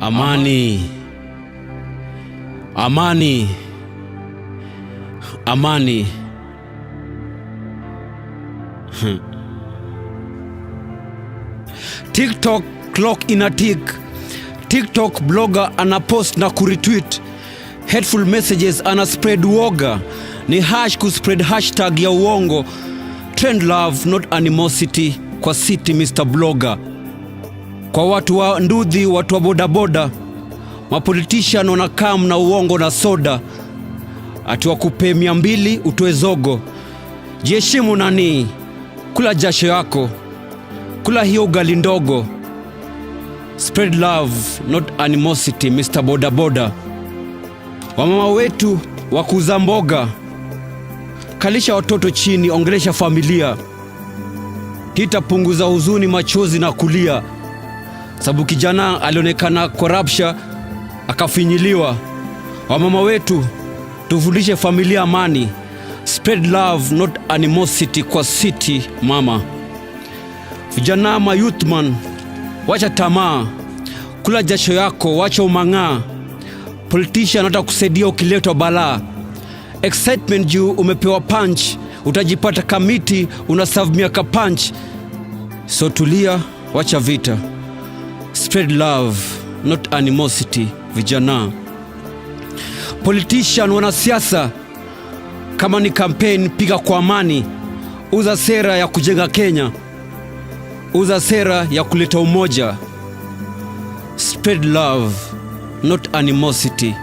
Amani. Amani. Amani. TikTok clock ina tick. TikTok blogger ana post na kuretweet hateful messages, ana spread woga. Ni kuspread hashtag ya uongo. Trend love not animosity kwa city Mr. Blogger. Kwa watu wa ndudhi, watu wa bodaboda, mapolitician wanakam na uongo na soda. Ati wakupe 200 utoe zogo. Jiheshimu nani? Kula jasho yako. Kula hiyo ugali ndogo. Spread love not animosity Mr. Bodaboda. Wamama wetu wakuuza mboga, kalisha watoto chini, ongelesha familia. Punguza huzuni, machozi na kulia. Sababu kijana alionekana corruption akafinyiliwa. Wamama wetu tufundishe familia amani. Spread love not animosity kwa city mama. Vijana ma youthman, wacha tamaa. Kula jasho yako, wacha umang'aa. Politician hata kusaidia ukiletwa balaa. Excitement juu umepewa punch, utajipata kamiti unaserve miaka punch. So tulia, wacha vita. Spread love not animosity vijana. Politician, wanasiasa, kama ni campaign piga kwa amani. Uza sera ya kujenga Kenya. Uza sera ya kuleta umoja. Spread love not animosity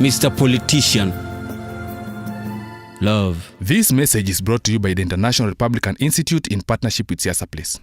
Mr. Politician. Love. This message is brought to you by the International Republican Institute in partnership with Siasa Place.